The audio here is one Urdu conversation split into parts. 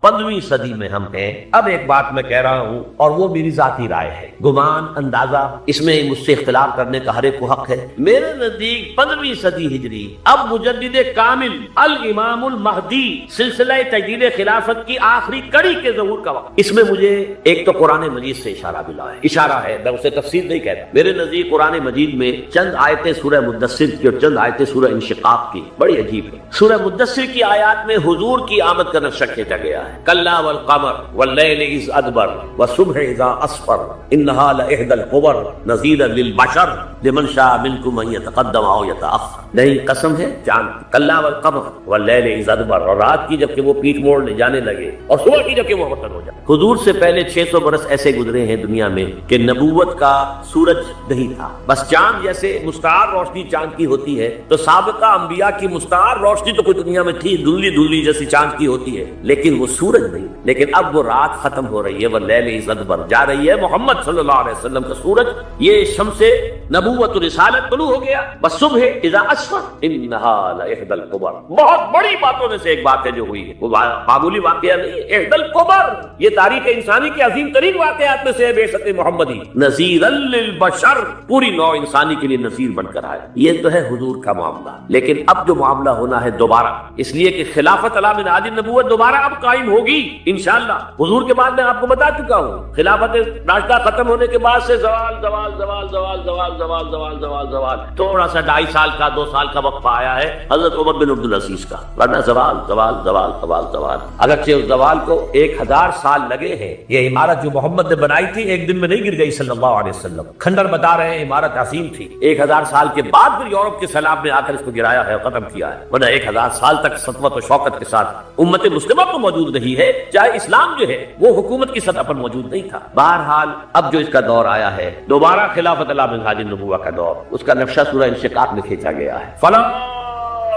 15ویں صدی میں ہم ہیں۔ اب ایک بات میں کہہ رہا ہوں اور وہ میری ذاتی رائے ہے، گمان اندازہ اس میں مجھ سے اختلاف کرنے کا ہر ایک کو حق ہے۔ میرے نزدیک 15ویں صدی ہجری اب مجدد کامل الامام المہدی سلسلہ تجدید خلافت کی آخری کڑی کے ظہور کا وقت۔ اس میں مجھے ایک تو قرآن مجید سے اشارہ ملا ہے، اشارہ ہے، میں اسے تفسیر نہیں کہتا۔ میرے نزدیک قرآن مجید میں چند آیتیں سورہ مدثر کی اور چند آیتیں سورہ انشقاق کی بڑی عجیب ہے۔ سورہ مدثر کی آیات میں حضور کی آمد کا نقشہ کھینچا گیا ہے، کلا والقمر واللیل اذ ادبر والصبح اذا اسفر انہا لإحدى الكبر نذیرا للبشر لمن شاء منکم ان یتقدم او یتأخر۔ نہیں، قسم ہے چاند، کلا والقمر واللیل اذ ادبر، اور رات کی جب کہ وہ پیٹھ موڑنے جانے لگے اور صبح کی جب کہ وہ وطن ہو جائے۔ حضور سے پہلے 600 برس ایسے گزرے ہیں دنیا میں کہ نبوت کا سورج نہیں تھا، بس چاند جیسے مستعار روشنی چاند کی ہوتی ہے تو سابقہ انبیاء کی مستعار روشنی تو کوئی دنیا میں تھی، دھندلی دھندلی جیسی چاند کی ہوتی ہے، لیکن وہ سورج نہیں۔ لیکن اب وہ رات ختم ہو رہی ہے، واللیل اذ ادبر، جا رہی ہے محمد صلی اللہ علیہ وسلم کا سورج، یہ شمس نبوت و رسالت طلوع ہو گیا۔ والصبح اذا اسفر انہا لإحدى الكبر، بہت بڑی باتوں میں سے ایک بات ہے جو ہوئی ہے، وہ معمولی واقعہ نہیں ہے، احدى الكبر، یہ تاریخ انسانی کے عظیم ترین واقعات میں سے ہے بعثت محمدی، نذیرا للبشر، پوری نوع انسانی کے لیے نذیر بن کر آئے۔ یہ تو ہے حضور کا معاملہ، لیکن اب جو معاملہ ہونا ہے دوبارہ، اس لیے کہ خلافت علی من عہد النبوت دوبارہ اب قائم ہوگی انشاءاللہ۔ حضور کے بعد میں آپ کو بتا چکا ہوں، خلافت راشدہ ختم ہونے کے بعد سے زوال زوال زوال زوال زوال زوال زوال زوال زوال، تھوڑا سا 2.5 سال کا 2 سال کا وقفہ آیا ہے حضرت عمر بن عبدالعزیز کا، ورنہ زوال زوال زوال زوال زوال، اگرچہ اس زوال کو 1000 سال لگے ہیں۔ یہ عمارت جو محمد نے بنائی تھی ایک دن میں نہیں گر گئی صلی اللہ علیہ وسلم، کھنڈر بتا رہے ہیں عمارت عظیم تھی، 1000 سال کے بعد پھر یورپ کے سیلاب نے آ کر اس کو گرایا ہے اور ختم کیا ہے، ورنہ 1000 سال تک سطوت و شوکت کے ساتھ امت مسلمہ تو موجود رہی ہے، چاہے اسلام جو ہے وہ حکومت کی سطح پر موجود نہیں تھا۔ بہرحال اب جو اس کا دور آیا ہے دوبارہ خلافت علی من عہد النبوۃ کا دور، اس کا نقشہ سورہ انشقاق میں کھینچا گیا ہے۔ فلا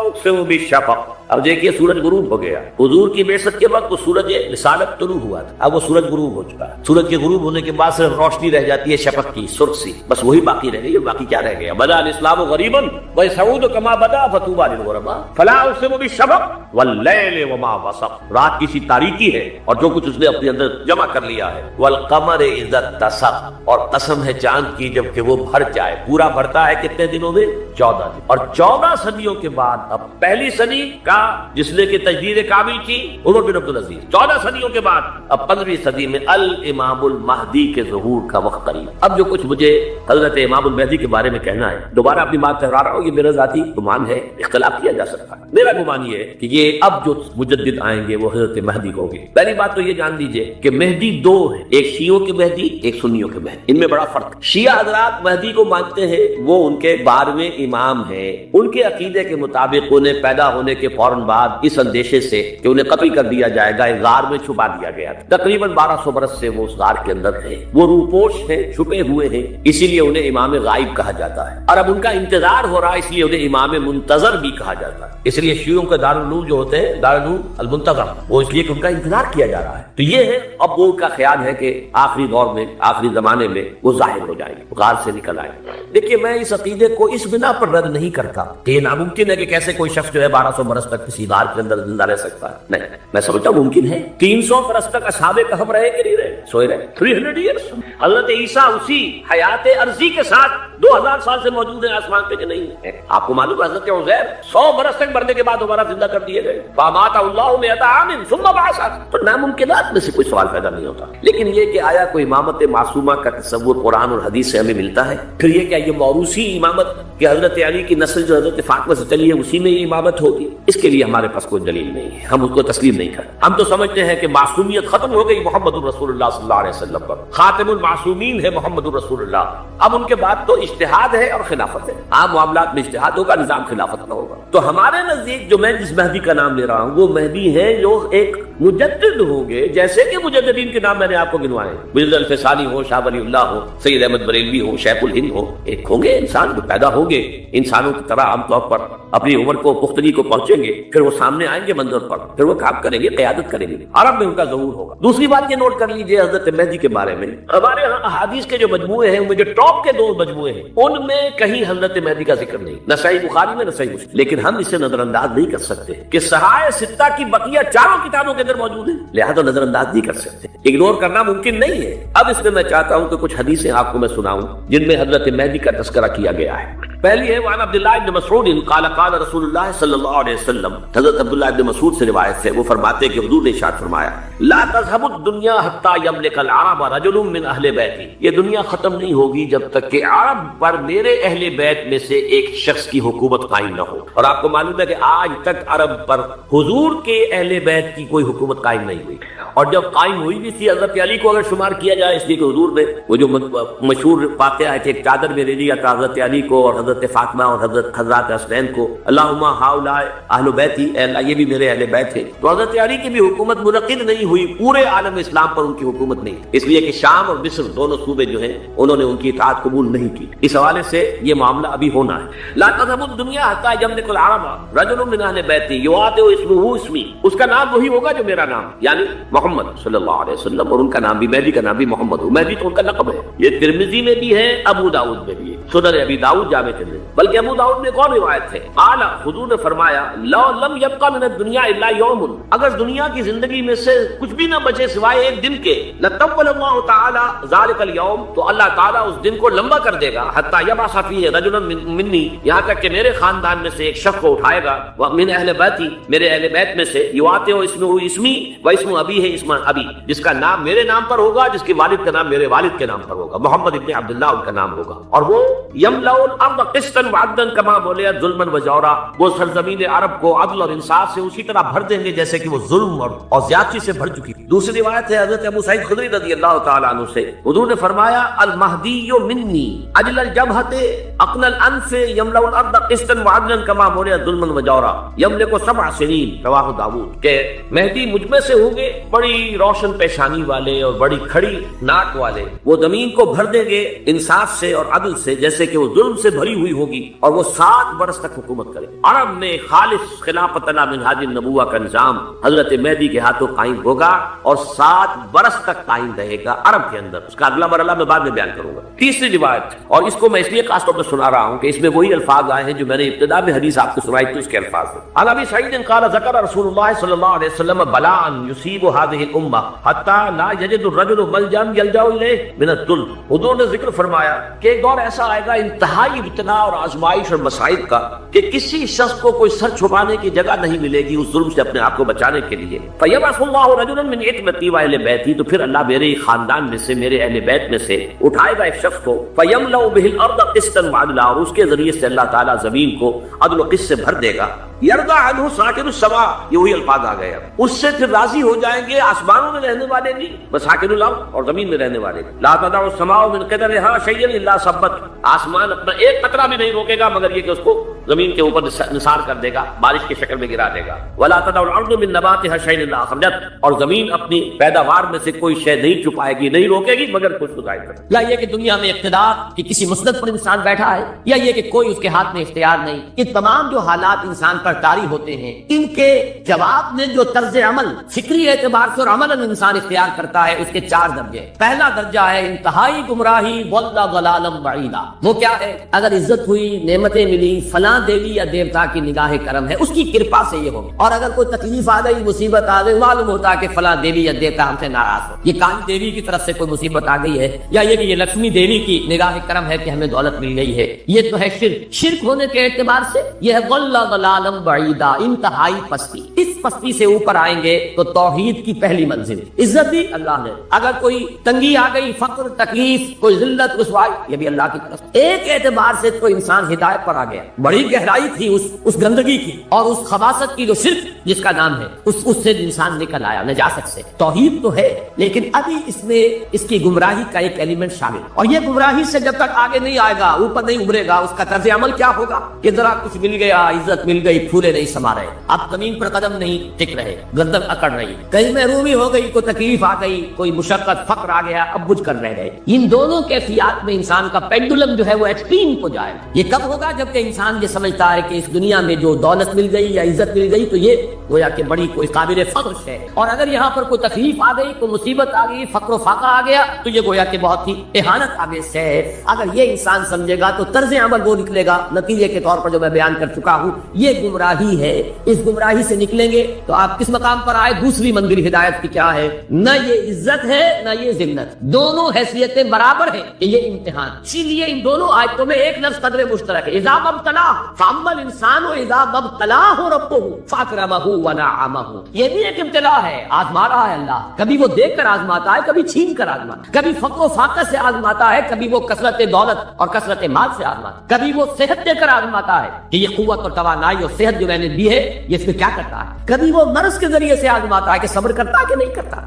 اقسم بالشفق، اب دیکھیے سورج غروب ہو گیا، حضور کی بعثت کے وقت وہ سورج رسالت طلوع ہوا تھا، اب وہ سورج غروب ہو چکا ہے۔ سورج کے غروب ہونے کے بعد صرف روشنی رہ جاتی ہے شفق کی، سرخ سی، بس وہی باقی رہ گئی، باقی کیا رہ گیا؟ بدا الاسلام غریبا وسعود کما بدا فتوبى للغرباء فلا اقسم بالشفق واللیل وما وسق، رات کی سی تاریکی ہے اور جو کچھ اس نے اپنے اندر جمع کر لیا ہے، والقمر اذا اتسق، اور قسم ہے چاند کی جب کہ وہ بھر جائے، پورا بھرتا ہے کتنے دنوں میں؟ 14 دن، اور 14 صدیوں کے بعد اب پہلی صدی کا جس نے کہ تجدید کامل کی عمر بن عبدالعزیز، 14 صدیوں کے بعد اب 15ویں صدی میں الامام المہدی کے ظہور کا وقت قریب۔ اب جو کچھ مجھے حضرت امام المہدی کے بارے میں کہنا ہے، دوبارہ اپنی بات دہرا رہا ہوں، یہ میرا ذاتی گمان ہے، اختلاف کیا جا سکتا ہے، میرا گمان یہ ہے کہ یہ اب جو مجدد آئیں گے وہ حضرت مہدی ہوں گے۔ پہلی بات تو یہ جان لیجئے کہ مہدی 2 ہیں، ایک شیعوں کے مہدی، ایک سنیوں کے مہدی، ان میں بڑا فرق ہے۔ شیعہ حضرات مہدی کو مانتے ہیں، وہ ان کے 12ویں امام ہیں، ان کے عقیدے کے مطابق انہیں پیدا ہونے کے فوراً بعد اس اندیشے سے کہ انہیں قتل کر دیا جائے گا ایک غار میں چھپا دیا گیا تھا، تقریباً 1200 برس سے وہ اس غار کے اندر ہیں، وہ روپوش ہیں، چھپے ہوئے ہیں، اسی لیے انہیں امام غائب کہا جاتا ہے، اور اب ان کا انتظار ہو رہا ہے اس لیے انہیں امام منتظر بھی کہا جاتا ہے۔ اس لیے شیعوں کے دارالعلوم جو ہوتے ہیں دارالعلوم المنتظر، وہ اس لیے کہ ان کا انتظار کیا جا رہا ہے۔ تو یہ ہے، اب وہ ان کا خیال ہے کہ آخری دور میں، آخری زمانے میں وہ ظاہر ہو جائیں گے، غار سے نکل آئیں گے۔ دیکھیے میں اس عقیدے کو اس بنا پر رد نہیں کرتا کہ یہ ناممکن ہے کہ کیسے کوئی شخص جو ہے 1200 برس تک کسی غار کے اندر زندہ رہ سکتا ہے، نہیں، میں سمجھتا ہوں ممکن ہے۔ 300 برس تک اصحاب کہف رہے کہ نہیں رہے؟ سوئے رہے 300 ایئرس۔ حضرت عیسیٰ اسی حیات عرضی کے ساتھ 2000 سال سے موجود ہیں آسمان پہ کہ نہیں ہے؟ آپ کو معلوم ہے حضرت عزیر 100 برس تک مرنے کے بعد دوبارہ زندہ کر دیے گئے، فامات اللہ 100 عام ثم بعث، تو ناممکنات میں سے کوئی سوال پیدا نہیں ہوتا۔ لیکن یہ کہ آیا کوئی امامت معصومہ کا تصور قرآن اور حدیث سے ہمیں ملتا ہے؟ پھر یہ کہ یہ موروثی امامت کہ حضرت علی کی نسل جو حضرت فاطمہ سے چلی ہے اسی میں یہ امامت ہوگی، اس کے لیے ہمارے پاس کوئی دلیل نہیں ہے، ہم اس کو تسلیم نہیں کرتے۔ ہم تو سمجھتے ہیں کہ معصومیت ختم ہو گئی محمد الرسول اللہ صلی اللہ علیہ وسلم پر، خاتم المعصومین ہے محمد الرسول اللہ، اب ان کے بعد تو اجتہاد ہے اور خلافت ہے، عام معاملات میں اجتہاد ہوگا، نظام خلافت کا ہوگا۔ تو ہمارے نزدیک جو میں جس مہدی کا نام لے رہا ہوں وہ مہدی ہے جو ایک مجدد ہوں گے، جیسے کہ مجددین کے نام میں نے آپ کو گنوائے، مجدد الفسانی ہو، شاہ ولی اللہ ہو، سید احمد بریلوی ہو، شیخ الہند ہو، ایک ہوں گے انسان جو پیدا ہوں گے انسانوں کی طرح عام طور پر اپنی عمر کو پختگی کو پہنچیں گے، پھر وہ سامنے آئیں گے منظر پر، پھر وہ کام کریں گے، قیادت کریں گے، عرب میں ان کا ظہور ہوگا۔ دوسری بات یہ نوٹ کر لیجئے حضرت مہدی کے بارے میں، ہمارے ہاں احادیث کے جو مجموعے ہیں ان میں جو ٹاپ کے 2 مجموعے ہیں ہیں ان میں کہیں حضرت مہدی کا ذکر نہیں، نہ صحیح بخاری میں نہ صحیح مسلم، لیکن ہم اسے نظر انداز نہیں کر سکتے کہ صحائف ستہ کی بقیہ چاروں کتابوں کے اندر موجود ہیں، لہذا نظر انداز نہیں کر سکتے، اگنور کرنا ممکن نہیں ہے۔ اب اس میں چاہتا ہوں کہ کچھ حدیثیں آپ کو میں سناؤں جن میں حضرت مہدی کا تذکرہ کیا گیا ہے۔ پہلی ہے وعن عبداللہ ابن مسعود قال قال رسول اللہ صلی اللہ علیہ وسلم، حضرت عبداللہ ابن مسعود سے روایت ہے، وہ فرماتے ہیں کہ حضور نے ارشاد فرمایا لا تذهب الدنيا حتى يملك العرب رجل من اہل بیتی، یہ دنیا ختم نہیں ہوگی جب تک کہ عرب پر میرے اہل بیت میں سے ایک شخص کی حکومت قائم نہ ہو۔ اور آپ کو معلوم ہے کہ آج تک عرب پر حضور کے اہل بیت کی کوئی حکومت قائم نہیں ہوئی، اور جب قائم ہوئی بھی تھی حضرت علی کو اگر شمار کیا جائے، اس لیے کہ حضور نے وہ جو مشہور واقعہ ہے کہ ایک چادر میں لے لیا تھا حضرت علی کو اور حضرت فاطمہ اور حضرت حسنین کو، اللہم ہؤلاء اہل بیتی، اے اللہ یہ بھی میرے اہل بیت ہیں، تو حضرت علی کی بھی حکومت منعقد نہیں ہوئی، پورے عالم اسلام پر ان کی حکومت نہیں، اس لیے کہ شام اور مصر دونوں صوبے جو ہیں انہوں نے ان کی اطاعت قبول نہیں کی، اس حوالے سے یہ معاملہ ابھی ہونا ہے۔ لا تذهب الدنيا حتى يملك العرب رجل من اہل بیتی یعاطئ اسمه اسمی، اس کا نام وہی ہوگا جو میرا نام، یعنی محمد صلی اللہ علیہ وسلم، اور ان کا نام بھی مہدی کا نام بھی محمد ہو، مہدی تو ان کا لقب ہے، یہ ترمذی میں بھی ہے، ابو داؤد میں بھی ہے، سنن ابی داؤد جامع ترمذی، بلکہ ابو داؤد میں ایک اور روایت ہے، اعلی حضور نے فرمایا لو لم يبقى من الدنيا الا يوم، اگر دنیا کی زندگی میں سے کچھ بھی نہ بچے سوائے ایک دن کے، لطول اللہ تعالی ذلك اليوم، تو اللہ تعالیٰ اس دن کو لمبا کر دے گا، حتی یبعث فیہ رجلا منی، یہاں تک کہ میرے خاندان میں سے ایک شخص کو اٹھائے گا، من اہل بیتی، میرے اہل بیت میں سے، یعاطئ اسمہ اسمی و اسم ابی ہے اسم ابی، جس کا نام میرے نام پر ہوگا، جس کے والد کا نام میرے والد کے نام پر ہوگا، محمد ابن عبداللہ ان کا نام ہوگا، اور وہ یملأ الارض قسطا وعدلا کما بولیا ظلما وجورا، وہ سرزمین عرب کو عدل اور انصاف سے اسی طرح بھر دیں گے جیسے کہ وہ ظلم اور زیادتی سے بھر چکی۔ دوسری روایت ہے حضرت ابو سعید خدری رضی اللہ تعالی عنہ سے، حضور نے فرمایا المہدی منی اجل الجبہۃ اقنى الانف یملأ الارض قسطا وعدلا کما بولیا ظلما وجورا یملک 7 سنین، رواہ داؤد، کہ مہدی مجھ میں سے ہوں گے بڑی روشن پیشانی والے اور بڑی کھڑی ناک والے، وہ زمین کو بھر دیں گے انصاف سے اور عدل سے جیسے کہ وہ ظلم سے بھری ہوئی ہوگی، اور وہ 7 برس تک حکومت کرے۔ عرب میں خالص خلافت علی منہاج النبوہ کا نظام حضرت مہدی کے ہاتھوں قائم ہوگا اور 7 برس تک قائم رہے گا عرب کے اندر، اس کا اگلا مرحلہ میں بعد میں بیان کروں گا۔ تیسری روایت، اور اس کو میں اس لیے خاص طور پر سنا رہا ہوں کہ اس میں وہی الفاظ آئے ہیں جو میں نے ابتدا میں حدیث آپ کو سنائی تھی، اس کے الفاظ ہیں۔ عن ابی سعید قال ذکر رسول اللہ صلی اللہ علیہ وسلم بلاء یصیب هذه الامه حتى لا يجد الرجل ملجا يلجا الیہ من الذل، حضور نے ذکر فرمایا کہ ایک دور ایسا آئے گا انتہائی ابتلا اور آزمائش اور مصائب کا کہ کسی شخص کو کوئی سر چھپانے کی جگہ نہیں ملے گی اس ظلم سے اپنے آپ کو بچانے کے لیے۔ فیبعث اللہ رجلا من عتبتی واہل بیتی، تو پھر اللہ میرے خاندان میں سے میرے اہل بیت میں سے اٹھائے گا ایک شخص کو، فیملأ به الارض قسطا وعدلا، اور اس کے ذریعے سے اللہ تعالیٰ زمین کو عدل و قسط سے بھر دے گا۔ یرضى عنہ ساکن السماء، یہ وہی الفاظ آ گئے، اس سے پھر راضی ہو جائیں گے آسمانوں میں رہنے والے بھی، مساکن الارض، اور زمین میں رہنے والے بھی۔ لا تدع السماء من قدرها شيئا الا ثبت، آسمان اپنا ایک قطرہ بھی نہیں روکے گا مگر یہ کہ اس کو زمین کے اوپر نثار کر دے گا، بارش کی شکل میں گرا دے گا۔ ولا تدع الارض من نباتها شيئا الا اخرجت، اور زمین اپنی پیداوار میں سے کوئی شے نہیں چھپائے گی، نہیں روکے گی مگر کچھ تو ظاہر کرے۔ یا یہ کہ دنیا میں اقتدار کہ کسی مسند پر انسان بیٹھا ہے، یا یہ کہ کوئی اس کے ہاتھ میں اختیار نہیں، یہ تمام جو حالات انسان پر طاری ہوتے ہیں، ان کے جواب میں جو طرز عمل فکری اعتبار سے اور عملاً انسان اختیار کرتا ہے، اس کے 4 درجے۔ پہلا درجہ ہے انتہائی گمراہی وَاللَّ ضَلَالًا بَعِيدًا، وہ کیا ہے؟ اگر عزت ہوئی، نعمتیں ملی، فلاں دیوی یا دیوتا کی نگاہ کرم ہے، اس کی کرپا سے یہ ہوگی، اور اگر کوئی تکلیف آ گئی، مصیبت آ گئی، معلوم ہوتا ہے کہ فلاں دیوی یا دیوتا ہم سے ناراض ہو، یہ کالی دیوی کی طرف سے کوئی مصیبت آ گئی ہے، یا یہ کہ یہ لکشمی دیوی کی نگاہ کرم ہے کہ ہمیں دولت مل گئی ہے، یہ تو ہے شرک۔ شرک ہونے کے اعتبار سے یہ ہے وَاللَّ ضَلَالًا بَعِيدًا، انتہائی پستی۔ اس پستی سے اوپر آئیں گے تو توحید کی پہلی منزل، عزت بھی اللہ نے، اگر کوئی تنگی آ گئی، فقر، تکلیف، کوئی ذلت، رسوائی، یہ بھی اللہ کی طرف۔ ایک اعتبار سے تو انسان ہدایت پر آ گیا، بڑی گہرائی تھی اس گندگی کی اور اس خباثت کی جو شرک جس کا نام ہے، اس سے انسان نکل آیا نجاست سے۔ توحید تو ہے لیکن ابھی اس میں اس کی گمراہی کا ایک ایلیمنٹ شامل، اور یہ گمراہی سے جب تک آگے نہیں آئے گا، اوپر نہیں ابھرے گا، اس کا طرز عمل کیا ہوگا کہ ذرا کچھ مل گیا، عزت مل گئی، پھولے نہیں سما رہے، اب زمین پر قدم نہیں ٹک رہے، گردن اکڑ رہی، کہیں محرومی ہو گئی، کوئی تکلیف آ گئی، کوئی مشقت، فقر آ گیا، اب بجھ کر رہ گئے۔ ان دونوں کیفیات میں انسان کا پینڈولم جو ہے وہ ایکسٹریم کو جائے۔ یہ کب ہوگا؟ جبکہ انسان یہ سمجھتا ہے کہ اس دنیا میں جو دولت مل گئی یا عزت مل گئی تو یہ گویا کہ بڑی کوئی قابل فخر ہے، اور اگر یہاں پر کوئی تکلیف آ گئی، کوئی مصیبت آ گئی، فقر و فاقہ آ گیا، تو یہ گویا کہ بہت ہی اہانت آمیز ہے۔ اگر یہ انسان سمجھے گا تو طرز عمل وہ نکلے گا، نتیجے کے طور پر جو میں بیان کر چکا ہوں، یہ گمراہی ہے۔ اس گمراہی سے نکلیں گے تو آپ کس مقام پر آئے؟ دوسری منزل ہدایت کی کیا ہے؟ نہ یہ عزت ہے نہ یہ ذلت، دونوں حیثیتیں برابر ہیں کہ یہ امتحان۔ اسی لیے ان دونوں آیتوں میں ایک لفظ قدر مشترک ہے، اذا مبتلا فاما الانسان اذا مبتلاه ربه فاکرمہ ونعمہ۔ یہ بھی ایک ابتلا ہے، آزما رہا ہے اللہ، کبھی وہ دیکھ کر آزماتا ہے، کبھی چھین کر آزماتا ہے، کبھی فقر و فاقہ سے آزماتا ہے، کبھی وہ کثرت دولت اور کثرت مال سے آزماتا ہے، کبھی وہ صحت دے کر آزماتا ہے کہ یہ قوت اور توانائی اور صحت جو میں نے دی ہے یہ اس میں کیا کرتا ہے، کبھی وہ مرض کے ذریعے سے آزماتا ہے کہ صبر کرتا ہے کہ نہیں کرتا۔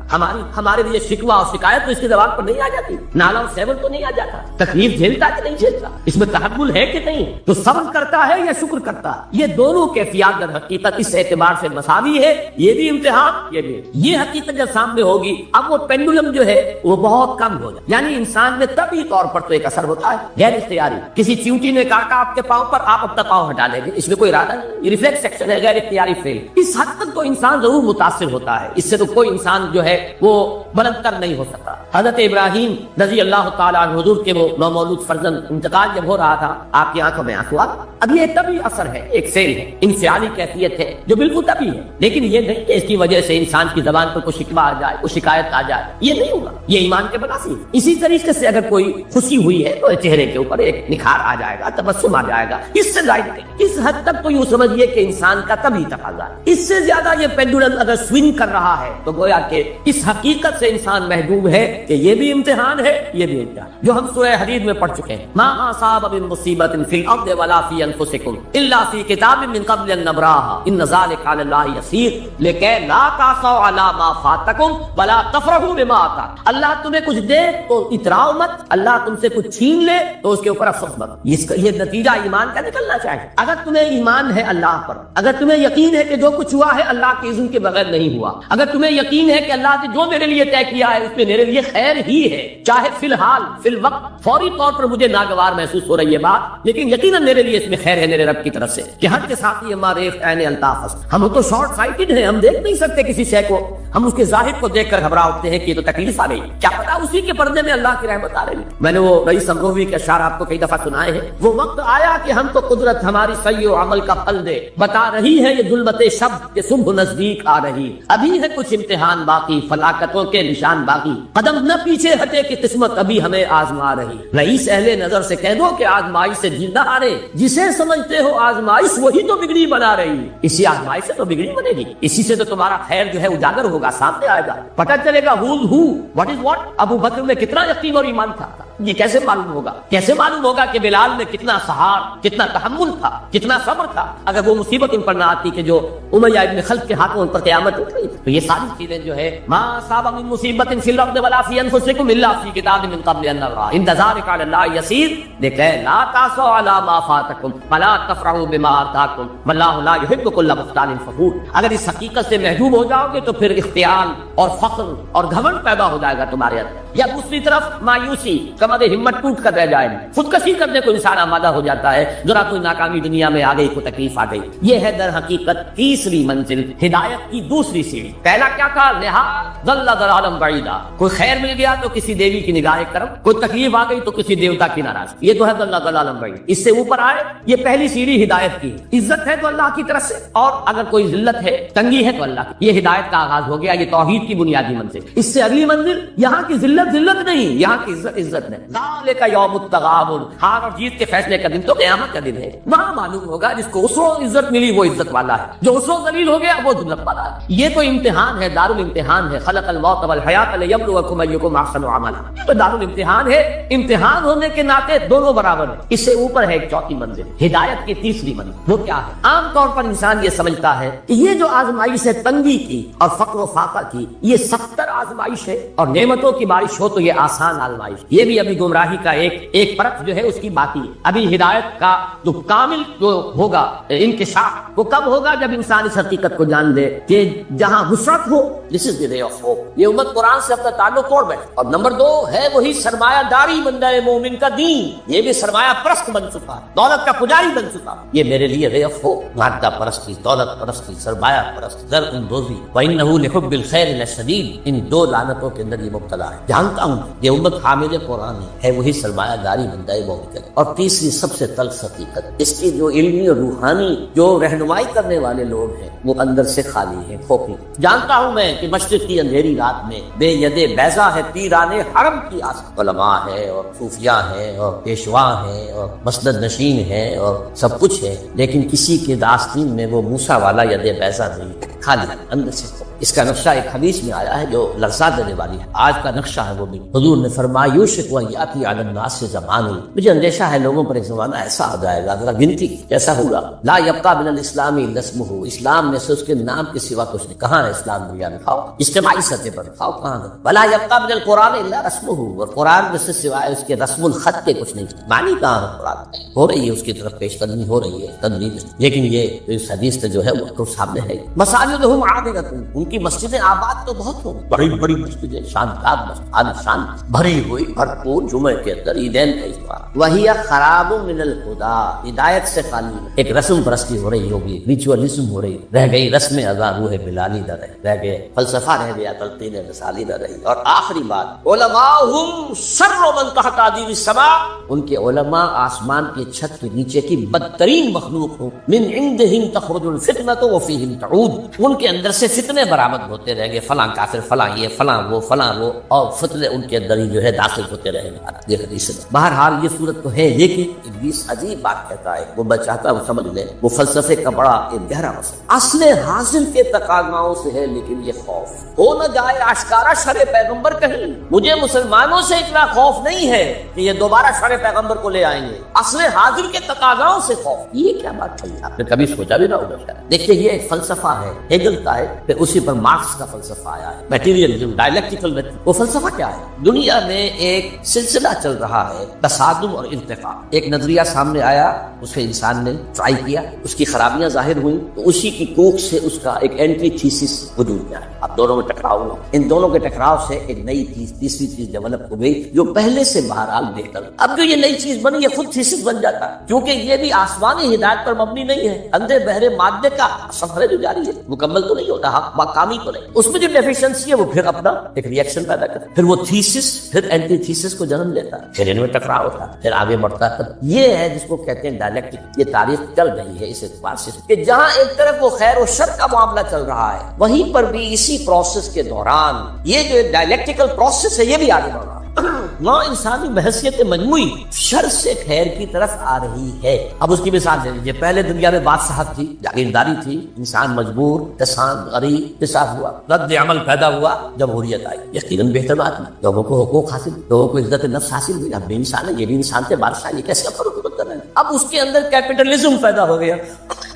ہمارے لیے شکوہ اور شکایت تو اس کی زبان پر نہیں آ جاتی، نالا اور سیون تو نہیں آ جاتا، تکلیف جھیلتا کہ نہیں جھیلتا، اس میں تحمل ہے کہ نہیں، تو صبر کرتا ہے یا شکر کرتا ہے۔ یہ دونوں کیفیات در حقیقت اس اعتبار سے مساوی ہے، یہ بھی امتحان، یہ بھی۔ یہ حقیقت جب سامنے ہوگی اب وہ پینڈولم جو ہے وہ بہت کم ہو جائے، یعنی انسان میں طبعی طور پر تو ایک اثر ہوتا ہے غیر اختیاری، کسی چیونٹی نے کاٹا آپ کے پاؤں پر، آپ اپنا پاؤں ہٹا لیں گے، اس میں کوئی ارادہ نہیں، یہ ریفلیکس ایکشن ہے، غیر اختیاری فیل۔ اس حد تک تو انسان ضرور متاثر ہوتا ہے، اس سے تو کوئی انسان جو ہے وہ بلند تر نہیں ہو سکتا۔ حضرت ابراہیم رضی اللہ تعالیٰ عنہ حضور کے وہ نومولود فرزند انتقال جب ہو رہا تھا، آپ کی آنکھوں میں آنسو آ گئے۔ اب یہ طبعی اثر ہے، ایک فیل ہے، انفعالی کیفیت ہے جو بالکل طبعی ہے، لیکن یہ نہیں کہ اس کی وجہ سے انسان کی زبان پر کوئی شکوہ آ جائے، کوئی شکایت آ جائے، یہ نہیں ہوگا، یہ ایمان کے بناسی۔ اسی طریقے سے اگر کوئی خوشی ہوئی ہے تو چہرے کے اوپر ایک نکھار آ جائے گا، تبسم آ جائے گا، اس سے زائد نہیں۔ اس حد تک تو یوں سمجھیے کہ انسان کا طبعی تقاضا ہے، اس سے زیادہ یہ پینڈولم اگر سوئنگ کر رہا ہے تو گویا کہ اس حقیقت سے انسان محجوب ہے کہ یہ بھی امتحان ہے، یہ بھی امتحان، جو ہم سورہ حدید میں پڑھ چکے ہیں، ما اصاب من مصیبت فی الارض ولا فی انفسکم الا فی کتاب من قبل ان نبراها ان ذلک علی اللہ یسیر لکی لا تعصوا علی ما فاتکم ولا تفرحوا بما آتاکم۔ اللہ تمہیں کچھ دے تو اتراؤ مت، اللہ تم سے کچھ چھین لے تو اس کے اوپر افسوس مت۔ یہ نتیجہ ایمان کا نکلنا چاہیے۔ اگر تمہیں ایمان ہے اللہ پر، اگر تمہیں یقین ہے کہ جو کچھ ہوا ہے اللہ کے اذن کے بغیر نہیں ہوا، اگر تمہیں یقین ہے کہ اللہ نے جو میرے لیے طے کیا ہے اس میں میرے لیے خیر ہی ہے، چاہے فی الحال فی الوقت فوری طور پر مجھے ناگوار محسوس ہو رہی ہے بات، لیکن یقیناً میرے لیے اس میں خیر ہے میرے رب کی طرف سے، کہ حد کے ساتھ ہی ہمارے عین الطاف۔ ہم تو شارٹ سائٹڈ ہیں، ہم دیکھ نہیں سکتے کسی شے کو، ہم اس کے ظاہر کو دیکھ کر گھبرا اٹھتے ہیں کہ یہ تو تکلیف آ گئی، کیا پتا اسی کے پردے میں اللہ کی رحمت آ رہی ہے۔ میں نے وہ رئیس امروی کے اشعار آپ کو کئی دفعہ سنائے ہیں، وہ وقت آیا کہ ہم تو قدرت ہماری سعی و عمل کا پھل دے، بتا رہی ہے یہ ظلمت شب کہ صبح نزدیک آ رہی، ابھی ہے کچھ امتحان باقی، فلاکتوں کے نشان باقی، قدم نہ پیچھے ہٹے کہ قسمت ابھی ہمیں آزما رہی۔ رئیس اہل نظر سے کہہ دو کہ آزمائش سے جلدہ آ رہے، جسے سمجھتے ہو آزمائش وہی تو بگڑی بنا رہی، اسی آزمائش سے تو بگڑی بنے گی، اسی سے تو تمہارا خیر جو ہے اجاگر ہوگا، سامنے آئے گا، پتہ چلے گا who's who, what is what۔ ابو بکر میں کتنا یقین اور ایمان تھا، یہ کیسے معلوم ہوگا؟ کیسے معلوم ہوگا کہ بلال میں کتنا سہار، کتنا تحمل تھا، کتنا صبر تھا، اگر وہ مصیبت ان پر نہ آتی کہ جو امیہ ابن خلف کے ہاتھوں ان پر قیامت اٹھ رہی۔ تو یہ ساری چیزیں جو ہے ما اصاب من مصیبت فی الارض ولا فی انفسکم الا فی کتاب من قبل ان نبرأ ان ذلک علی اللہ یسیر لکی لا تعصوا علی ما فاتکم ولا تفرحوا بما آتاکم واللہ لا یحب کل مختال فخور۔ اگر اس حقیقت سے محجوب ہو جاؤ گے تو پھر اختیال اور فخر اور گھمنڈ پیدا ہو جائے گا تمہارے اندر، یا دوسری طرف مایوسی، کمر ہمت ٹوٹ کر رہ جائے، خودکشی کرنے کو انسان آمادہ ہو جاتا ہے، ذرا کوئی ناکامی دنیا میں آ گئی، کوئی تکلیف آ گئی۔ یہ ہے در حقیقت تیسری منزل، ہدایت کی دوسری سیڑھی۔ پہلا کیا کہا؟ لحاظ ضل ضلالا بعیدا، کوئی خیر مل گیا تو کسی دیوی کی نگاہ کرم، کوئی تکلیف آ گئی تو کسی دیوتا کی ناراضگی، یہ تو ہے ضل ضلالا بعیدا۔ اس سے اوپر آئے، یہ پہلی سیڑھی ہدایت کی، عزت ہے تو اللہ کی طرف سے، اور اگر کوئی ذلت ہے، تنگی ہے تو اللہ کی، یہ ہدایت کا آغاز ہو گیا، یہ توحید کی بنیادی منزل۔ اس سے اگلی منزل، یہاں کی ذلت نہیں، یہاں کی عزت نہیں۔ ذالک یوم التغابن، ہار اور جیت کے فیصلے کا دن تو قیامت کا دن ہے، وہاں معلوم ہوگا جس کو اس وقت عزت ملی وہ عزت والا ہے، جو اس وقت ذلیل ہو گیا وہ ذلت والا ہے۔ یہ تو امتحان ہے، دارالامتحان ہے، خلق الموت والحیات لیبلوکم ایکم احسن عملا، تو دارالامتحان ہے، امتحان ہونے کے ناطے دونوں برابر ہیں۔ اس سے اوپر ہے ایک چوتھی منزل، ہدایت کی تیسری منزل، وہ کیا ہے؟ عام طور پر انسان یہ سمجھتا ہے کہ یہ جو آزمائش ہے، تنگی کی اور فقر و فاقہ کی، یہ 70 آزمائش ہے، اور نعمتوں کی بارش ہو تو یہ آسان آزمائش۔ یہ بھی ابھی گمراہی کا ایک پرت جو ہے اس کی باقی ہے۔ ابھی ہدایت کا جو کامل جو ہوگا انکشاف وہ کب ہوگا؟ جب انسان اس حقیقت کو جان لے کہ جہاں وسعت ہو، دس از دی رے آف ہوپ۔ یہ امت قرآن سے اپنا تعلق توڑ بیٹھے۔ اور نمبر 2 ہے وہی سرمایہ داری بندہ مومن کا دین، یہ بھی سرمایہ پرست بن چکا، دولت کا پجاری بن چکا۔ یہ میرے لیے رے آف ہوپ، مادہ پرستی، دولت پرستی، سرمایہ پرست، زر اندوزی، وَإِنَّهُ لِحُبِّ الْخَيْرِ لَشَدِيدٌ، ان 2 لعنتوں کے اندر یہ مبتلا ہے۔ جانتا ہوں یہ امت حامل قرآن ہے وہی سرمایہ داری بندہ مومن کا۔ اور تیسری سب سے تلخ حقیقت، اس کی جو علمی اور روحانی جو رہنمائی کرنے والے لوگ ہیں وہ اندر سے خالی ہیں، کھوکھلی۔ جانتا ہوں میں کہ مشرق کی اندھیری رات میں بے ید بیضا ہے پیرانے حرم کی آس، علماء ہے اور صوفیاء ہیں اور پیشوا ہیں اور مسند نشین ہیں اور سب کچھ ہے، لیکن کسی کے داستین میں وہ موسیٰ والا ید بیضا نہیں، خالی اندر سے۔ اس کا نقشہ ایک حدیث میں آیا ہے جو لرزا دینے والی ہے، آج کا نقشہ ہے وہ بھی۔ حضور نے فرمایا یوشک ان یاتی علی الناس زمان، مجھے اندیشہ ہے لوگوں پر ایک زمانہ ایسا آ جائے گا، ذرا گنتی کیسا ہوگا، لا یبقى من الاسلام الا اسمہ، اسلام میں سے اس کے نام کے سوا کچھ نہیں۔ کہاں ہے اسلام دنیا میں؟ کھاؤ اجتماعی سطح پر کھاؤ، کہاں ہے؟ ولا یبقى من القرآن الا رسمہ، اور قرآن میں سے سوائے اس کے رسم الخط کے کچھ نہیں۔ معنی کہاں ہے؟ قرآن ہو رہی ہے اس کی طرف پیش قدمی ہو رہی ہے، تدریج، لیکن یہ اس حدیث سے جو ہے وہ سامنے ہے۔ مساجدہم عامرۃ، ان کی مسجدیں آباد تو بہت ہوں، بڑی بڑی مسجدیں، شاندار مسجد، شان بھری ہوئی، بھرپور، جمعے کے اندر عیدین کا اتوار۔ وہی خراب من الہدیٰ، ہدایت سے خالی، ایک رسم پرستی ہو رہی ہوگی، ریچولزم ہو رہی، رہ گئی رسم ادا، روح بلالی نہ رہ گئے، فلسفہ رہ گیا، تلقین رسالی نہ رہی۔ اور آخری بات، علماءہم شر من تحت عدیم السماء، ان کے علماء آسمان کی چھت کے نیچے کی بدترین مخلوق ہوں، من عندہم تخرج الفتنۃ وفیہم تعود، ان کے اندر سے فتنے برآمد ہوتے رہیں گے، فلاں کافر، فلاں یہ، فلاں وہ، اور فتنے ان کے اندر ہی جو ہے داخل ہوتے رہیں گے۔ یہ حدیث ہے۔ بہرحال یہ صورت تو ہے، لیکن ابلیس عجیب بات کہتا ہے، وہ بچاتا ہے، وہ سمجھ لے، وہ فلسفے کا بڑا ایک گہرا مسئلہ اصل حاصل کے تقاضاؤں سے ہے، لیکن یہ خوف ہو نہ جائے آشکارا شر پیغمبر کہیں، مجھے مسلمانوں سے اتنا خوف نہیں ہے کہ یہ دوبارہ شر پیغمبر کو لے آئیں گے، اصل حاضر کے تقاضاؤں سے خوف۔ یہ کیا بات ہے؟ آپ نے کبھی سوچا بھی نہ ہوگا۔ دیکھیے یہ ایک فلسفہ ہے، ہیگل کا ہے، پھر اسی پر مارکس کا فلسفہ آیا ہے، میٹیریلزم، ڈائلیکٹیکل۔ وہ فلسفہ کیا ہے؟ دنیا میں ایک سلسلہ چل رہا ہے، تصادم اور ارتقاء۔ ایک نظریہ سامنے آیا، اسے انسان نے ٹرائی کیا، اس کی خرابیاں ظاہر ہوئیں، تو اسی کی کوکھ سے اس کا ایک اینٹی تھیسس وجود میں آیا۔ اب دونوں میں ٹکراؤ ہوا، ان دونوں کے ٹکراؤ سے ایک نئی چیز، تیسری چیز ڈیولپ ہو گئی جو پہلے سے بہرحال بہتر۔ اب جو یہ نئی چیز بنی یہ خود تھیسس بن جاتا ہے، کیونکہ یہ بھی آسمانی ہدایت پر مبنی نہیں ہے، اندھے بہرے مادے کا سفر جو جاری ہے، مکمل تو نہیں ہوتا، کامی تو نہیں، اس میں جو ڈیفیشنسی ہے وہ پھر اپنا ایک ری ایکشن پیدا کرتا ہے، پھر وہ تھیسس پھر اینٹی تھیسس کو جنم لیتا ہے، پھر ان میں ٹکراؤ ہوتا ہے، پھر آگے بڑھتا ہے۔ یہ ہے جس کو کہتے ہیں ڈائلیکٹک۔ یہ تاریخ چل رہی ہے اس اعتبار سے کہ جہاں ایک طرف وہ خیر و شر کا معاملہ چل رہا ہے، وہیں پر بھی اسی پروسیس کے دوران یہ جو ڈائلیکٹیکل پروسیس ہے یہ بھی آگے بڑھ رہا ہے۔ نو انسانی بحثیت مجموعی شر سے خیر کی طرف آ رہی ہے۔ اب اس کی مثال دے لیجیے، پہلے دنیا میں بادشاہت تھی، جاگیرداری تھی، انسان مجبور، کسان غریب، حساب ہوا، رد عمل پیدا ہوا، جمہوریت آئی، یقیناً بہتر بات ہے، لوگوں کو حقوق حاصل، لوگوں کو عزت نفس حاصل ہوئی۔ اب بھی انسان ہے، یہ بھی انسان تھے، بادشاہ، یہ کیسے فرق کر رہے ہیں؟ اب اس کے اندر کیپٹلزم پیدا ہو گیا۔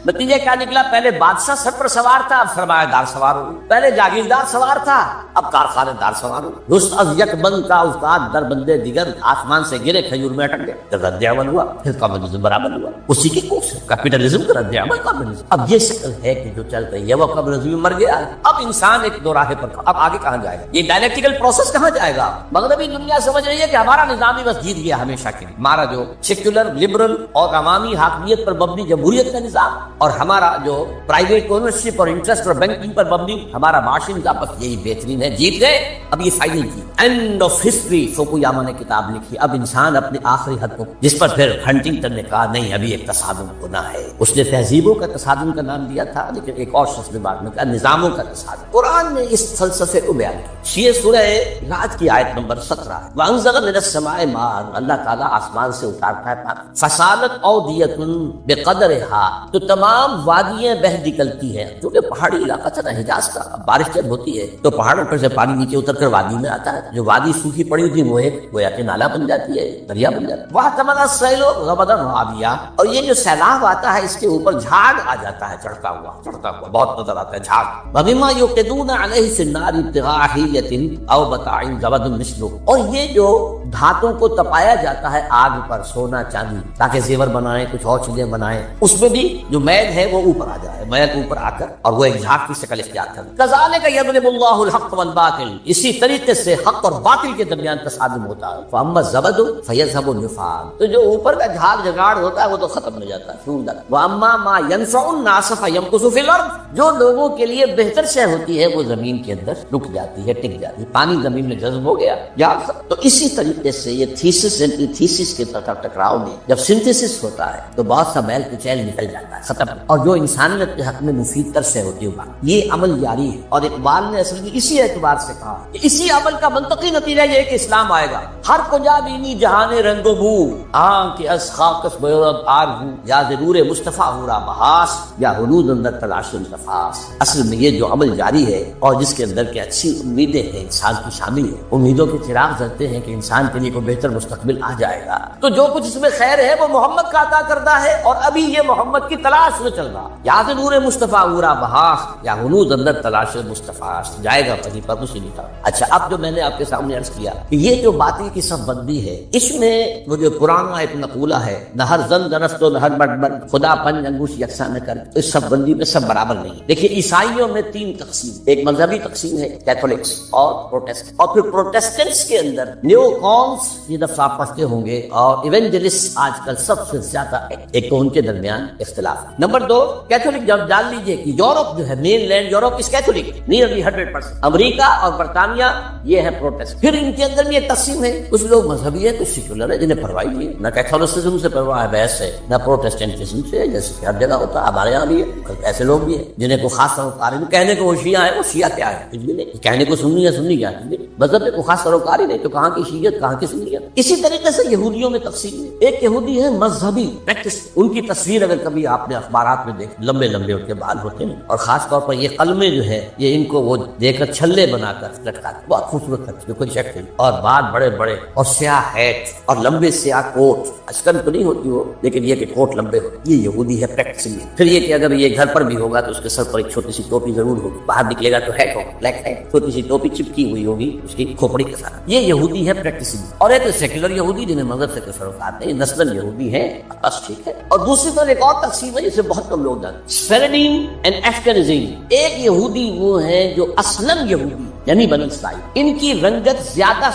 نتیجہ کیا نکلا؟ پہلے بادشاہ سر پر سوار تھا، اب سرمایہ دار سوار ہو گیا، پہلے جاگیردار سوار تھا، اب کارخانے دار سوار ہو گیا۔ رست از یک بند کا استاد در بندے دیگر، آسمان سے گرے کھجور میں اٹک گئے، جب رد عمل ہوا پھر کمیونزم برابر ہوا، اسی کی کوشش کیپٹلزم کا رد عمل کمیونزم۔ اب یہ شکل ہے کہ جو چل رہی ہے وہ کمیونزم مر گیا، اب انسان ایک دو راہے پر، اب آگے کہاں جائے گا؟ یہ ڈائلیکٹیکل پروسیس کہاں جائے گا؟ مغربی دنیا سمجھ رہی ہے کہ ہمارا نظام ہی بس جیت گیا ہمیشہ کے لیے، ہمارا جو سیکولر لبرل اور عوامی حاکمیت پر مبنی جمہوریت کا نظام، اور ہمارا جو پرائیویٹ اونرشپ اور انٹرسٹ اور بینکنگ پر مبنی ہمارا معاشی نظام، بس یہی بہترین ہے، جیت گئے، اب یہ فائنل کی اینڈ آف ہسٹری۔ فوکویاما نے کتاب لکھی، اب انسان اپنے آخری حد کو، جس پر پھر ہنٹنگٹن نے کہا نہیں ابھی ایک تصادم ہونا ہے، اس نے تہذیبوں کا تصادم کا نام دیا تھا، لیکن ایک اور شخص نے بعد میں کہا نظاموں کا تصادم۔ قرآن نے اس فلسفے کو بیان کیا، یہ سورہ رعد کی آیت نمبر 17 ہے، وَأَنزَلَ مِنَ السَّمَاءِ مَاءً، اللہ تعالیٰ آسمان سے اتارتا ہے پانی، فَسَالَتْ أَوْدِيَةٌ بِقَدْرِهَا، تو تمام تمام وادیاں بہہ نکلتی ہیں، جو کہ پہاڑی علاقہ تھا نا حجاز کا، بارش جب ہوتی ہے تو پہاڑوں پر سے پانی نیچے اتر کر وادی میں آتا ہے، جو وادی سوکھی پڑی ہوتی ہے وہ ایک گویا کہ نالا بن جاتی ہے، دریا بن جاتا ہے۔ وہ تمنا سیلو غبدن رابیا، اور یہ جو سیلاب آتا ہے اس کے اوپر جھاگ آ جاتا ہے، چڑھتا ہوا بہت نظر آتا ہے جھاگ۔ وبما یوقدون علیہ فی النار ابتغاء حیۃ او متاع زبد مثلہ، اور یہ جو دھاتوں کو تپایا جاتا ہے آگ پر، سونا چاندی، تاکہ زیور بنائیں، کچھ اور چیزیں بنائیں، اس میں بھی جو میل ہے وہ اوپر آ جائے، میل اوپر آ کر اور وہ ایک جھاگ کی شکل اختیار کرے۔ کذالک یضرب اللہ الحق والباطل، اسی طریقے سے حق اور باطل کے درمیان تصادم ہوتا ہے۔ فاما الزبد فیذهب النفاق، تو جو اوپر کا جھاگ جگاڑ ہوتا ہے وہ تو ختم ہو جاتا ہے، سوندر۔ واما ما ينفع الناس فيمكث في الارض، جو لوگوں کے لیے بہتر شے ہوتی ہے وہ زمین کے اندر رک جاتی ہے، ٹک جاتی ہے، پانی زمین میں جذب ہو گیا یا تو اسی طریقے سے یہ تھیسس اینٹی تھیسس کے ٹکراؤ میں جب سنتھسس ہوتا ہے تو بہت سا میل کچیل نکل جاتا ہے، ختم، اور جو انسانیت کے حق میں مفید تر شے ہوتی ہے یہ عمل جاری ہے۔ اور اقبال نے اصل میں اسی اعتبار سے کہا کہ اسی عمل کا منطقی نتیجہ یہ ہے کہ اسلام آئے گا۔ ہر کجا بینی جہان رنگ و بو، آنکھ کے از خاکس بیورد آر ہوں، یا ضرور مصطفیٰ ہورا بحاس، یا حلود اندر تلاش التفاس۔ اصل میں یہ جو عمل جاری ہے اور جس کے اندر کے اچھی امیدیں ہیں انسان کی شامل ہے، امیدوں کے چراغ جلتے ہیں کہ انسان کے لیے کوئی بہتر مستقبل آ جائے گا، تو جو کچھ اس میں خیر ہے وہ محمد کا عطا کردہ ہے، اور ابھی یہ محمد کی تلاش میں چل رہا، یا نور مصطفیٰ ہورا بحاس، یا حلود اندر تلاش مصطفیٰ، جائے گا کہیں پر اسی نہیں تھا۔ اچھا، اب جو میں نے آپ کے سامنے عرض کیا کہ یہ جو باطل کی صف بندی ہے، اس میں وہ جو پرانا ایک نقولہ ہے، نہ ہر زن درست و نہ ہر مرد مرد، خدا پنج انگوش یکساں نہ کر، اس صف بندی میں سب برابر نہیں۔ دیکھیے عیسائیوں میں تین تقسیم، ایک مذہبی تقسیم ہے کیتھولکس اور پروٹسٹنٹ، اور پھر پروٹسٹنٹس کے اندر نیو کونس، یہ دفعہ آپ پڑھتے ہوں گے، اور ایونجلسٹ آج کل سب سے زیادہ ایک تو ان کے درمیان اختلاف۔ نمبر دو، کیتھولک جب جان لیجئے کہ یورپ جو ہے مین لینڈ یورپ اس کیتھولک نیئرلی 100%، امریکہ اور برطانیہ یہ ہے پروٹسٹ۔ پھر ان کے اندر بھی ایک تقسیم ہے، کچھ لوگ مذہبی ہے، کچھ سیکولر ہے، جنہیں پرواہ نہیں ہے، نہ کیتھولسزم سے پرواہ ہے، بحث ہے، نہ پروٹسٹنٹزم سے، جیسے کہ ہر جگہ ہوتا ہے، ہمارے یہاں بھی ہے، ایسے لوگ بھی ہیں جنہیں کو خاص سروکار ہے، کہنے کو وہ شیعہ ہے، وہ شیعہ کیا ہے کچھ بھی نہیں، کہنے کو سنی ہے، سنی کیا ہے، مذہب میں کوئی خاص سروکار ہی نہیں، تو کہاں کی شیعت کہاں کی سنیت۔ اسی طریقے سے یہودیوں میں تقسیم ہے، ایک یہودی ہے مذہبی پریکٹس، ان کی تصویر اگر کبھی آپ نے اخبارات میں دیکھ، لمبے لمبے ان کے بال ہوتے ہیں، اور خاص طور پر یہ قلمیں جو ہے یہ ان کو وہ دے کر چھلے بنا کر لٹکاتے، بہت خوبصورت لگتی ہے، کوئی شک نہیں، اور بال بڑے بڑے اور سیاہ ہیٹ اور لمبے سیاہ کوٹ، اشکن تو نہیں ہوتی وہ، لیکن یہ کہ کوٹ لمبے ہوتے، یہ یہودی ہے پریکٹسنگ۔ پھر یہ کہ اگر یہ گھر پر بھی ہوگا تو اس کے سر پر ایک چھوٹی سی ٹوپی ضرور ہوگی، باہر نکلے گا تو ہیٹ ہوگا، بلیک ہیٹ، چھوٹی سی ٹوپی چپکی ہوئی ہوگی اس کی کھوپڑی کے ساتھ، یہ یہودی ہے پریکٹسنگ۔ اور ایک سیکولر یہودی جنہیں مذہب سے کوئی سروکار نہیں، نسلاً یہودی ہے، بس ٹھیک ہے۔ اور دوسری طرف ایک اور تقسیم ہے جسے بہت کم لوگ جانتے، سفردیم اینڈ اشکنازیم۔ ایک یہودی وہ ہے جو اصلاً یہودی یعنی بنی اسرائیل، ان کی رنگت زیادہ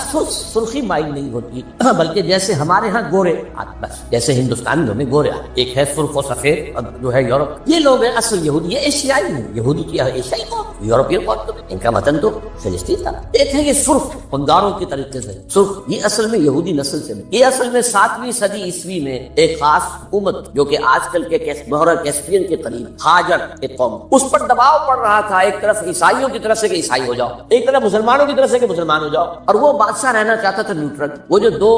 سرخی مائل نہیں ہوتی، بلکہ جیسے ہمارے ہاں گورے، بس جیسے ہندوستانیوں میں گورے، ایک ہے سرخ و سفید اور جو ہے یورپ، یہ لوگ ہیں اصل یہودی، یہ ایشیائی ہیں، یہودی کیا ہے ایشیائی قوم، یورپین قوم تو ان کا وطن تو فلسطین تھا۔ ایک ہے یہ سرخ پنگاروں کی طریقے سے سرخ، یہ اصل میں یہودی نسل سے، یہ اصل میں 7ویں صدی عیسوی میں ایک خاص حکومت جو کہ آج کل کے محور کیسپین کے قریب ہاجر ایک قوم، اس پر دباؤ پڑ رہا تھا، ایک طرف عیسائیوں کی طرف سے کہ عیسائی ہو جاؤ، ایک طرف مسلمانوں کی طرف سے کہ مسلمان ہو جاؤ، اور وہ بادشاہ رہنا چاہتا تھا نیوٹرل۔ وہ جو دو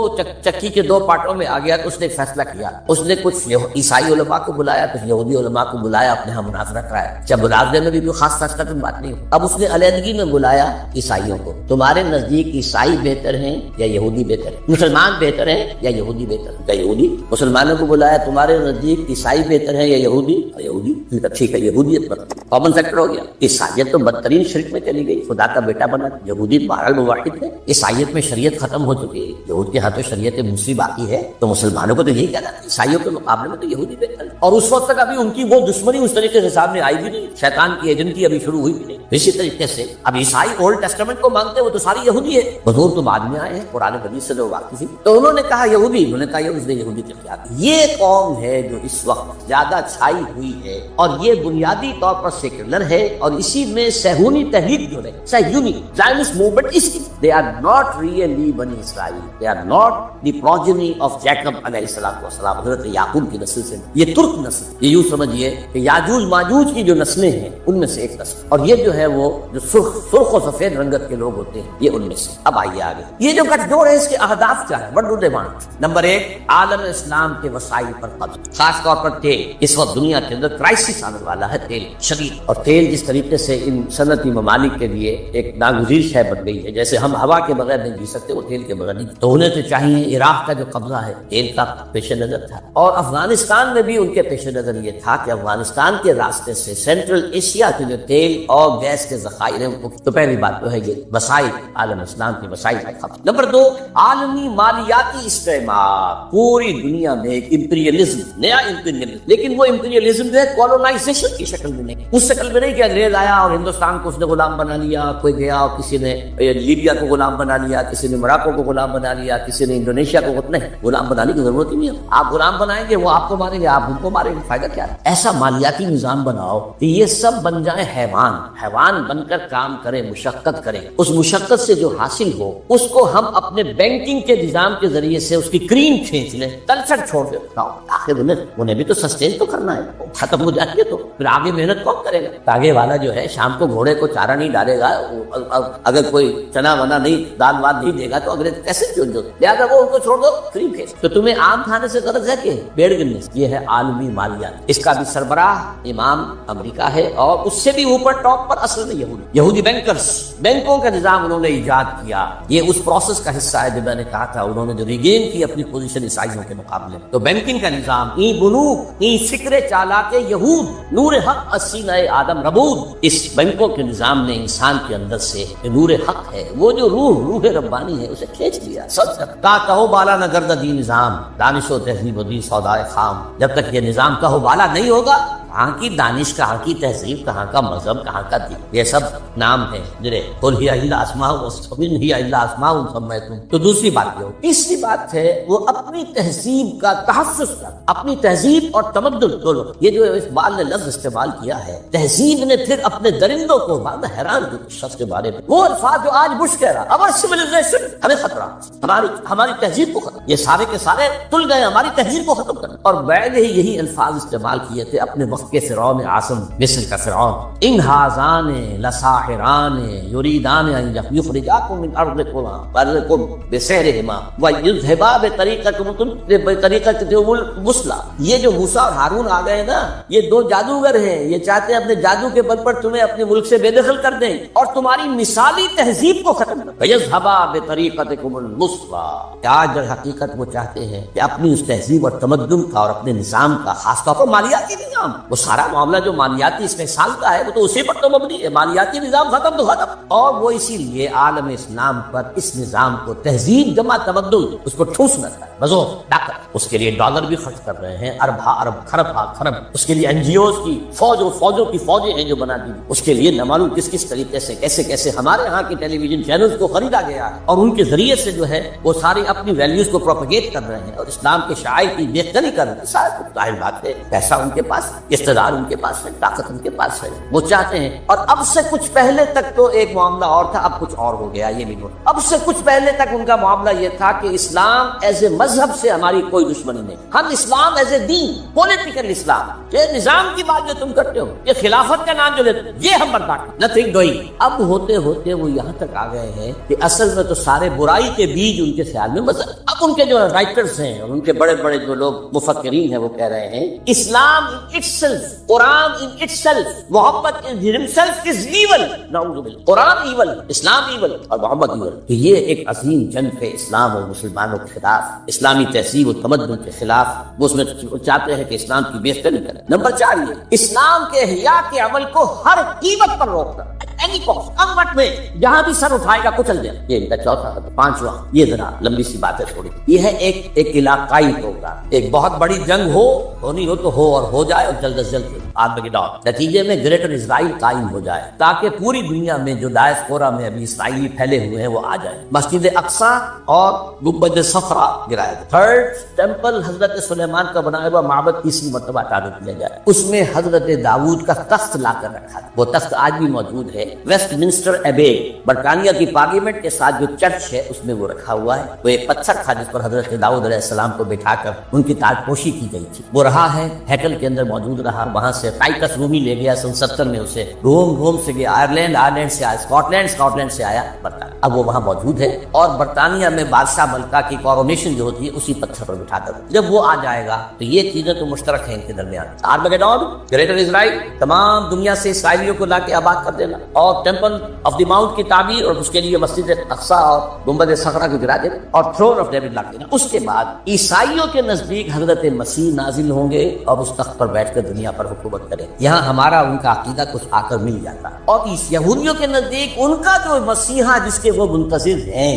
چکی کے دو پارٹوں میں آ گیا تو اس نے ایک فیصلہ کیا، اس نے کچھ عیسائی علماء کو بلایا، کچھ یہودی علماء کو بلایا، اپنے ہاں مناظرہ کرایا۔ جب مناظرے میں بھی کوئی خاص فیصلہ کی بات نہیں ہو، اب اس نے علیحدگی میں بلایا عیسائیوں کو، تمہارے نزدیک عیسائی بہتر ہیں یا یہودی بہتر ہے، مسلمان بہتر ہیں یا یہودی بہتر ہے؟ یا یہودی۔ مسلمانوں کو بلایا، تمہارے نزدیک عیسائی بہتر ہے یا یہودی؟ یہودی۔ ٹھیک ہے، یہودیت پر کامن فیکٹر ہو گیا۔ عیسائیت تو بدترین شرک میں چلی گئی، خدا کا بیٹا بنا، یہودی بہرحال واحد ہے۔ عیسائیت میں شریعت ختم ہو چکی ہے، یہود کے ہاتھوں شریعت موسیٰ باقی ہے، تو مسلمانوں کو تو یہی کہنا ہے عیسائیوں کے مقابلے میں تو یہودی بہتر ہے۔ اور اس وقت تک ابھی ان کی وہ دشمنی اس طریقے سے سامنے آئی بھی نہیں، شیطان کی ایجنٹی ابھی شروع ہوئی بھی نہیں۔ اسی طریقے سے اب عیسائی اولڈ ٹیسٹمنٹ کو مانگتے ہیں، وہ تو ساری یہودی ہے، حضور تو بعد میں آئے ہیں، قرآن حدیث سے جو واقف ہیں، تو انہوں نے کہا یہودی، انہوں نے کہا اس نے یہودی کے خلاف۔ یہ قوم ہے جو اس وقت زیادہ چھائی ہوئی ہے، اور یہ بنیادی طور پر سیکولر ہے، اور اسی میں صہیونی تحریک جو ہے، صہیونی زائنسٹ موومنٹ، اس they are not really بنی اسرائیل، they are not the progeny of Jacob علیہ السلام، حضرت یعقوب کی نسل سے، یہ ترک نسل، یہ یوں سمجھیے کہ یاجوج ماجوج کی جو نسلیں ہیں ان میں سے ایک نسل، اور یہ جو جو ہے وہ جو سرخ و سفید رنگت کے لوگ ہوتے ہیں یہ ان میں سے. اب آئیے آگے, یہ جو گٹھ جوڑ ہے اس کے اہداف کیا ہے؟ What do they want? Number 1, عالم اسلام کے وسائل پر قبض, خاص طور پر تیل. اس وقت دنیا کے اندر کرائسس آنے والا ہے تیل شدید, اور تیل جس طریقے سے ان صنعتی ممالک کے لیے ایک ناگزیر شے بن گئی ہے, جیسے ہم ہوا کے بغیر نہیں جی سکتے, وہ تیل کے بغیر نہیں. تو انہیں تو چاہیے, عراق کا جو قبضہ ہے تیل کا پیش نظر تھا, اور افغانستان میں بھی ان کے پیش نظر یہ تھا کہ افغانستان کے راستے سے سینٹرل ایشیا کے جو تیل اور گیس کے ذخائر ہیں تو پہلی بات تو ہے یہ وسائل, عالم اسلام کے وسائل کا قبضہ. نمبر 2, عالمی مالیاتی استعمار. پوری دنیا میں ایک امپیریلزم, نیا امپیریلزم, لیکن وہ امپیریلزم جو ہے کولونائزیشن کی شکل میں نہیں, اس شکل میں نہیں کہ انگریز آیا اور ہندوستان کو اس نے غلام بنا لیا, کوئی گیا اور کسی نے لیبیا کو غلام بنا لیا, کسی نے موراکو کو غلام بنا لیا, کسی نے انڈونیشیا کو. نہیں, غلام بنانے کی ضرورت ہی نہیں ہے. آپ غلام بنائیں گے وہ آپ کو ماریں گے, آپ ان کو ماریں گے, فائدہ کیا ہے؟ ایسا مالیاتی نظام بناؤ کہ یہ سب بن جائیں حیوان بن کر کام کرے, مشقت کرے, اس مشقت سے جو حاصل ہو اس کو ہم اپنے بینکنگ کے نظام کے ذریعے سے اس کی کریم کھینچ لیں, تلچھٹ چھوڑ دیں. آخر انہیں بھی تو سسٹین تو کرنا ہے, ختم ہو جائیں گے تو پھر آگے محنت کون کرے گا؟ آگے والا جو ہے شام کو گھوڑے کو چارہ نہیں ڈالے گا, اگر کوئی چنا ونا نہیں دال وال نہیں دے گا تو اگلے کیسے چھوڑ دو؟ لہٰذا وہ ان کو چھوڑ دو, کریم کھینچ. تو تمہیں آم کھانے سے غرض ہے کہ پیڑ گرنے سے؟ یہ ہے عالمی مالیات. اس کا بھی سربراہ امام امریکہ ہے, اور اس سے بھی اوپر ٹاپ پر اصل میں یہودی بینکرز, بینکوں کا نظام انہوں نے ایجاد کیا. یہ اس پروسیس کا حصہ ہے جو میں نے کہا تھا, انہوں نے جو ریگین کی اپنی پوزیشن عیسائیوں کے مقابلے میں. تو بینکنگ کا نظام, ای بنوک ای فکر چالاک یہود نور حق اسینہ آدم ربود. اس بینکوں کے نظام نے انسان کے اندر سے نور حق ہے, وہ جو روح ربانی ہے, اسے کھینچ لیا. سب تا کہو بالا نہ گرد دی نظام, دانش و تہذیب و دی سودائے خام. جب تک یہ نظام کہو بالا نہیں ہوگا, کہاں کی دانش, کہاں کی تہذیب, کہاں کا مذہب, کہاں کا دین, یہ سب نام ہے جنہیں قل ہی الا اسماء ہی الا اسماء سمیتم. تو دوسری بات یہ, تیسری بات ہے وہ اپنی تہذیب کا تحفظ کر, اپنی تہذیب اور تمدن دونوں. یہ جو اقبال نے لفظ استعمال کیا ہے تہذیب نے, پھر اپنے درندوں کو حیران جو شخص کے بارے میں وہ الفاظ جو آج بش کہہ رہا, اور سویلائزیشن ہمیں خطرہ, ہماری تہذیب کو ختم, یہ سارے کے سارے تل گئے, ہماری تہذیب کو ختم کرنا. اور بعد ہی یہی الفاظ استعمال کیے تھے اپنے وقت کے فرعون اعظم مصر کا فرعون, ان ہاذان لساحران یریدان ان یخرجاکم من ارضکم بسحرہما ویذھبا بطریقتکم المثلی. یہ جو موسیٰ اور ہارون آ گئے نا, یہ دو جادوگر ہیں, یہ چاہتے ہیں اپنے جادو کے بل پر تمہیں اپنے ملک سے بے دخل کر دیں اور تمہاری مثالی تہذیب کو ختم کر دیں. یذھبا بطریقتکم المثلی. آج حقیقت وہ چاہتے ہیں کہ اپنی اس تہذیب اور تمدن کا اور اپنے نظام کا, خاص طور پر مالیاتی نظام, وہ سارا معاملہ جو مالیاتی استحصال کا ہے وہ تو اسی پر تو مبنی ہے. مالیاتی نظام ختم تو ختم, اور وہ اسی لیے عالم اسلام پر اس نظام کو تہذیب جمع تمدن اس کو ٹھوس نہ کرے, بزور طاقت. اس کے لیے ڈالر بھی خرچ کر رہے ہیں, ارب خرب. اس کے لیے این جی اوز کی فوجوں کی فوجیں ہیں جو بنا دی. اس کے لیے نہ معلوم کس طریقے سے کیسے ہمارے ہاں کے ٹیلی ویژن چینلز کو خریدا گیا اور ان کے ذریعے سے جو ہے وہ ساری اپنی ویلیوز کو پروپیگیٹ کر رہے ہیں اور اسلام کے شعائر کی بےخدمتی کر رہے ہیں. سارا ظاہر بات ہے, پیسہ ان کے پاس, اقتدار ان کے پاس ہے, طاقت ان کے پاس ہے, وہ چاہتے ہیں. اور اب سے کچھ پہلے تک تو ایک معاملہ اور تھا, اب کچھ اور ہو گیا, یہ بھی نوٹ. اب سے کچھ پہلے تک ان کا معاملہ یہ تھا کہ اسلام ایز اے مذہب سے ہماری کوئی دشمنی نہیں, ہم اسلام as a then, political Islam, یہ نظام کی بات جو تم کرتے ہو, یہ خلافت کا نام جو لیتے ہو, یہ ہم برداشت نتھنگ ڈوئنگ. اب ہوتے ہوتے وہ یہاں تک آ گئے ہیں کہ اصل میں تو سارے برائی کے بیج ان کے خیال میں مذہب. اب ان کے جو رائٹرز ہیں اور ان کے بڑے بڑے جو لوگ مفکرین ہیں وہ کہہ رہے ہیں اسلام in itself, Quran in itself, Muhammad in himself is evil. نعوذ باللہ, قرآن ایول, اسلام ایول اور محمد ایول. تو یہ ایک عظیم جنگ ہے اسلام اور مسلمانوں کے خلاف, اسلامی تہذیب و تمدن کے خلاف. وہ اس میں چاہتے ہیں کہ اسلام کی بےخدمتی کریں. نمبر 4 یہ اسلام کے احیاء کے عمل کو ہر قیمت پر روکنا, اینی کاسٹ, امت میں جہاں بھی سر اٹھائے گا کچل دیں. یہ ان کا چوتھا. 5واں, یہ ذرا لمبی سی بات ہے تھوڑی, یہ ہے ایک علاقائی پروگرام. ایک بہت بڑی جنگ ہونی ہو تو ہو اور ہو جائے, اور جلد از جلد نتیجے میں گریٹر اسرائیل قائم ہو جائے تاکہ پوری دنیا میں جو ڈائسپورا میں ابھی اسرائیلی پھیلے ہوئے ہیں وہ آ جائیں. مسجد اقصی اور گنبد صفرا گرایا جائے. تھرڈ ٹیمپل حضرت سلیمان کا بنایا ہوا معبد تیسری مرتبہ تعمیر کیا جائے. اس میں حضرت داؤد کا تخت لا کر رکھا تھا, وہ تخت آج بھی موجود ہے. ویسٹ منسٹر ایبے برطانیہ کی پارلیمنٹ کے ساتھ جو چرچ ہے اس میں وہ رکھا ہوا ہے. وہ ایک پتھر تھا جس پر حضرت داؤد علیہ السلام کو بٹھا کر ان کی تاجپوشی کی گئی تھی. وہ رہا ہے ہیکل کے اندر موجود رہا. وہاں سے ٹائٹس رومی لے گیا سن 70 میں اسے. روم سے گیا آئرلینڈ سے آیا اسکاٹ لینڈ سے آیا برطانیہ. اب وہ وہاں موجود ہے اور برطانیہ میں بادشاہ ملکہ کی کورونیشن جو ہوتی ہے اسی پتھر پر بٹھا کر جب وہ آ جائے گا تو یہ چیزیں تو مشترک ہیں ان کے درمیان. آرمیگیڈون، گریٹر اسرائیل، تمام دنیا سے اسرائیلیوں کو لا کے آباد کر دینا اور ٹیمپل آف دی ماؤنٹ کی تعمیر اور اس کے لیے مسجد اقصی اور گنبد صخرہ کو گرا دینا اور تھرون آف ڈیوڈ لا دینا. اس کے بعد عیسائیوں کے نزدیک حضرت مسیح نازل ہوں گے اور اس تخت پر بیٹھ کر دنیا پر حکومت کریں. یہاں ہمارا ان کا عقیدہ کچھ آ کر مل جاتا. اور اس یہودیوں کے نزدیک ان کا جو مسیحا جس کے وہ منتظر ہیں